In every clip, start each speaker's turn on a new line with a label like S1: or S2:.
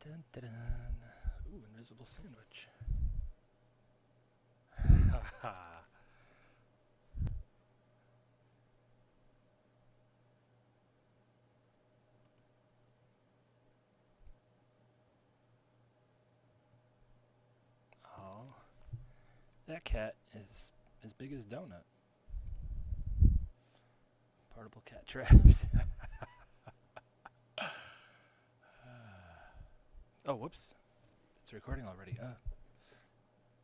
S1: Dun, dun, dun. Ooh, invisible sandwich. Oh, that cat is as big as donut. Portable cat traps. Oh, whoops. It's recording already.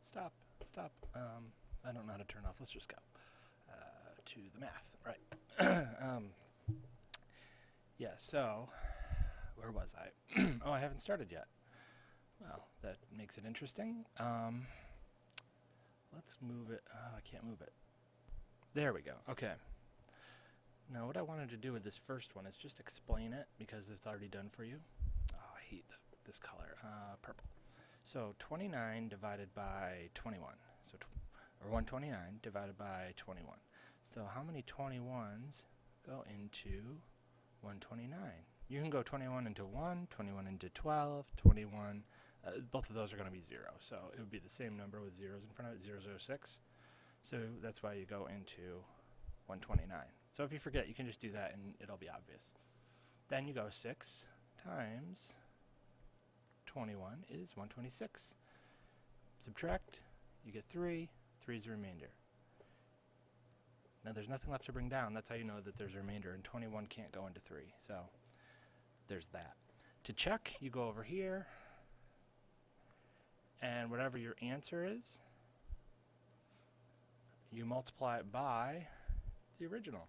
S1: Stop. Stop. I don't know how to turn off. Let's just go to the math. Right. Yeah, so where was I? Oh, I haven't started yet. Well, that makes it interesting. Let's move it. Oh, I can't move it. There we go. Okay. Now, what I wanted to do with this first one is just explain it because it's already done for you. Oh, I hate this color. Purple. So 29 divided by 21. Or 129 divided by 21. So how many 21s go into 129? You can go 21 into 1, 21 into 12, 21. Both of those are going to be 0. So it would be the same number with zeros in front of it, 006. So that's why you go into 129. So if you forget, you can just do that and it'll be obvious. Then you go 6 times 21 is 126. Subtract, you get 3. 3 is the remainder. Now there's nothing left to bring down. That's how you know that there's a remainder, and 21 can't go into 3. So there's that. To check, you go over here, and whatever your answer is, you multiply it by the original.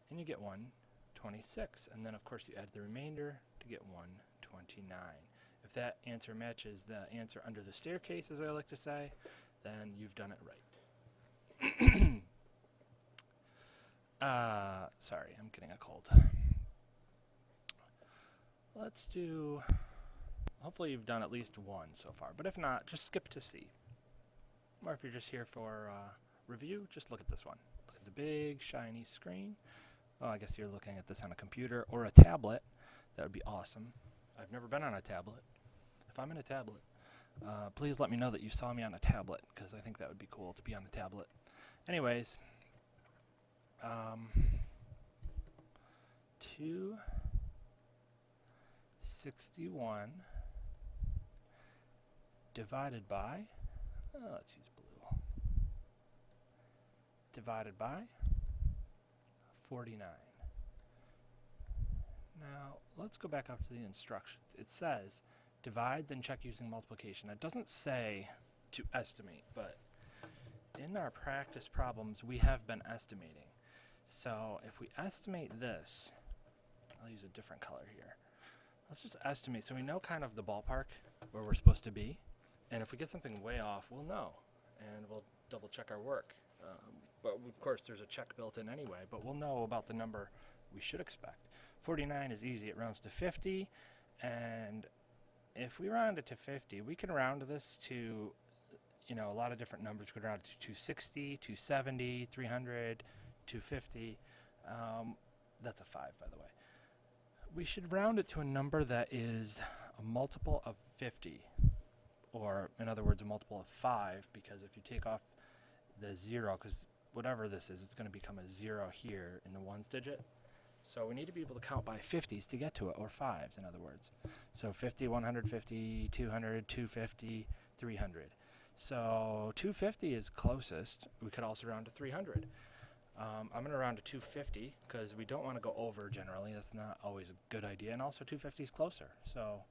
S1: And you get 126. And then, of course, you add the remainder to get 129. If that answer matches the answer under the staircase, as I like to say, then you've done it right. Sorry, I'm getting a cold. Let's do... Hopefully you've done at least one so far, but if not, just skip to C. Or if you're just here for review, just look at this one. Look at the big, shiny screen. Oh, I guess you're looking at this on a computer or a tablet. That would be awesome. I've never been on a tablet. If I'm in a tablet, please let me know that you saw me on a tablet, because I think that would be cool to be on a tablet. Anyways, 261 divided by, let's use blue, divided by 49. Now, let's go back up to the instructions. It says divide, then check using multiplication. It doesn't say to estimate, but in our practice problems, we have been estimating. So if we estimate this, I'll use a different color here. Let's just estimate so we know kind of the ballpark where we're supposed to be. And if we get something way off, we'll know. And we'll double check our work. But of course, there's a check built in anyway, but we'll know about the number we should expect. 49 is easy. It rounds to 50. And if we round it to 50, we can round this to, you know, a lot of different numbers. We could round it to 260, 270, 300, 250. That's a 5, by the way. We should round it to a number that is a multiple of 50. Or, in other words, a multiple of 5, because if you take off the 0, because whatever this is, it's going to become a 0 here in the ones digit. So we need to be able to count by 50s to get to it, or 5s, in other words. So 50, 150, 200, 250, 300. So 250 is closest. We could also round to 300. I'm going to round to 250 because we don't want to go over generally. That's not always a good idea. And also 250 is closer. So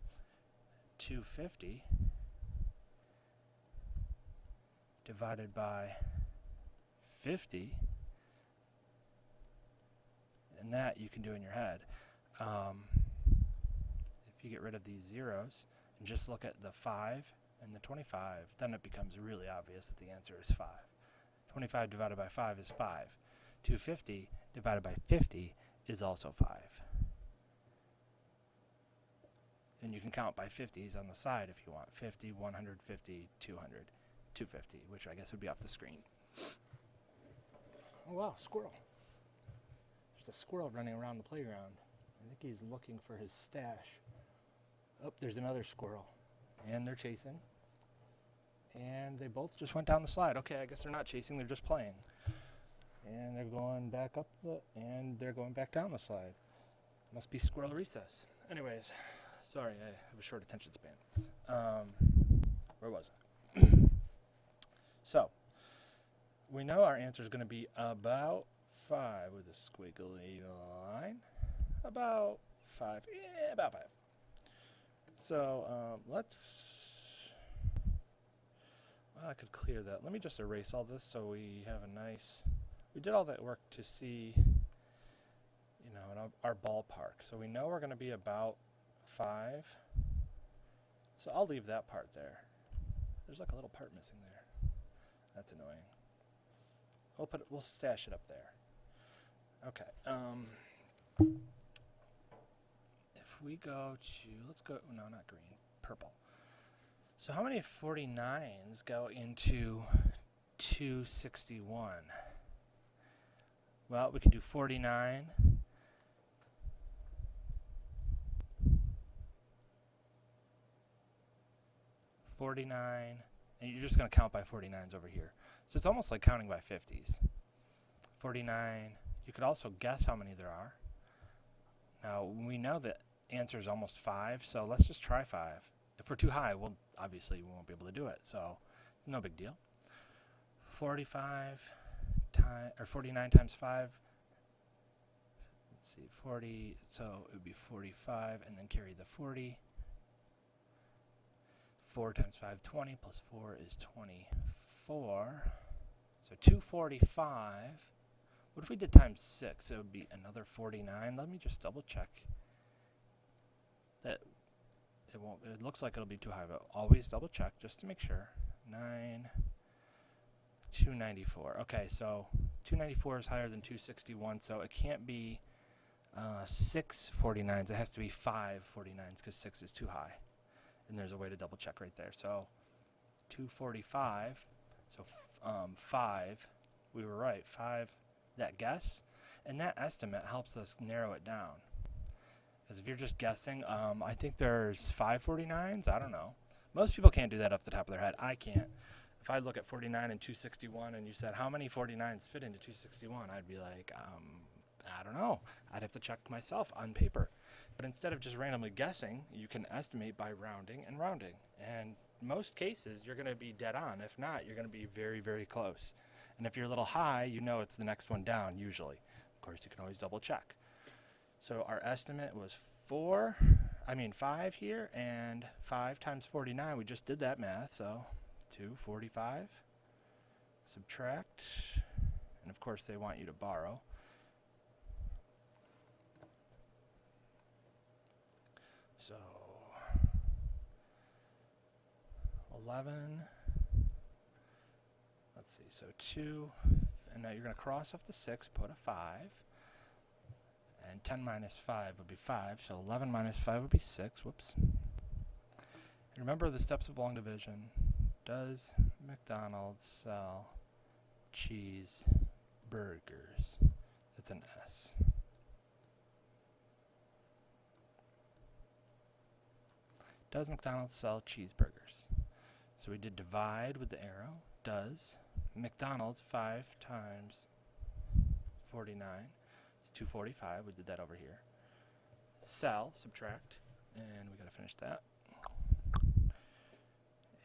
S1: 250 divided by 50, and that you can do in your head. If you get rid of these zeros and just look at the 5 and the 25, then it becomes really obvious that the answer is 5. 25 divided by 5 is 5. 250 divided by 50 is also 5. And you can count by 50s on the side if you want. 50, 150, 200, 250, which I guess would be off the screen. Oh wow, squirrel. There's a squirrel running around the playground. I think he's looking for his stash. Oh, there's another squirrel. And they're chasing. And they both just went down the slide. Okay, I guess they're not chasing, they're just playing. And they're going back up and they're going back down the slide. Must be squirrel recess. Anyways, sorry, I have a short attention span. Where was I? So, we know our answer is going to be about 5 with a squiggly line. About 5. Yeah, about 5. So, I could clear that. Let me just erase all this so we have a nice... We did all that work to see, you know, our ballpark. So we know we're going to be about 5. So I'll leave that part there. There's like a little part missing there. That's annoying. We'll stash it up there. Okay. If we go to, let's go, no, not green, purple. So how many 49s go into 261? Well, we can do 49. 49, and you're just going to count by 49s over here. So it's almost like counting by 50s. 49, you could also guess how many there are. Now, we know the answer is almost 5, so let's just try 5. If we're too high, we won't be able to do it, so no big deal. 49 times 5, let's see, 40, so it would be 45, and then carry the 40. 4 times 5, 20, plus 4 is 24. So 245. What if we did times 6? It would be another 49. Let me just double check. That it won't. It looks like it'll be too high, but always double check just to make sure. 9, 294. Okay, so 294 is higher than 261, so it can't be 6 49s. It has to be 5 49s because 6 is too high. And there's a way to double check right there. So 245, so 5, we were right, 5, that guess, and that estimate helps us narrow it down. Because if you're just guessing, I think there's 5 49s, I don't know. Most people can't do that off the top of their head. I can't. If I look at 49 and 261 and you said, how many 49s fit into 261? I'd be like, I don't know. I'd have to check myself on paper. But instead of just randomly guessing, you can estimate by rounding and rounding. And most cases, you're going to be dead on. If not, you're going to be very, very close. And if you're a little high, you know it's the next one down, usually. Of course, you can always double check. So our estimate was 5 here, and 5 times 49, we just did that math, so 245. Subtract, and of course they want you to borrow. So 11, let's see, so 2, and now you're going to cross off the 6, put a 5, and 10 minus 5 would be 5, so 11 minus 5 would be 6, whoops. And remember the steps of long division. Does McDonald's sell cheese burgers? It's an S. Does McDonald's sell cheeseburgers? So we did divide with the arrow. Does McDonald's 5 times 49 is 245. We did that over here. Sell, subtract, and we got to finish that.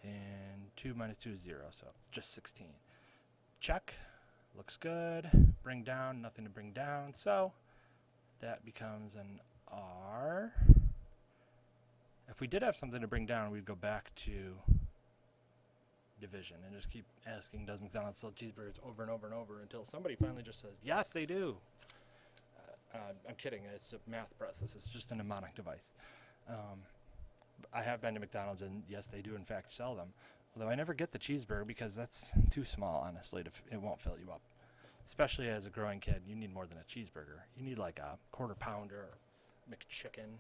S1: And 2 minus 2 is 0, so it's just 16. Check. Looks good. Bring down, nothing to bring down, so that becomes an R. If we did have something to bring down, we'd go back to division and just keep asking, does McDonald's sell cheeseburgers over and over and over until somebody finally just says, yes, they do. I'm kidding. It's a math process. It's just a mnemonic device. I have been to McDonald's, and yes, they do in fact sell them. Although I never get the cheeseburger because that's too small, honestly. It won't fill you up. Especially as a growing kid, you need more than a cheeseburger. You need like a quarter pounder or McChicken.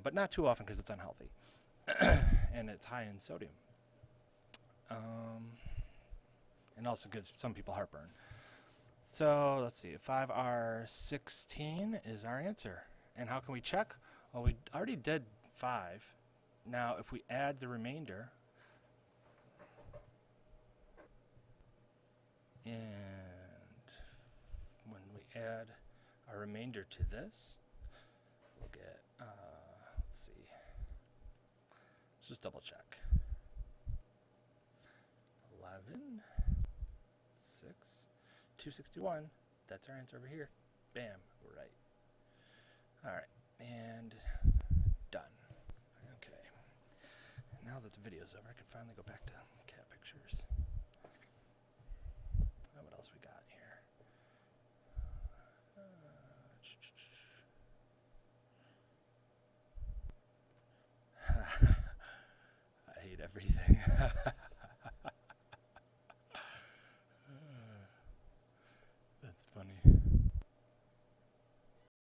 S1: But not too often because it's unhealthy. And it's high in sodium. And also gives some people heartburn. So let's see, 5R16 is our answer. And how can we check? Well, we already did 5. Now, if we add the remainder, and when we add our remainder to this, we'll get, let's see, let's just double check. 11, 6, 261, that's our answer over here. Bam, we're right. All right, and done. Okay, now that the video's over, I can finally go back to cat pictures. What else we got?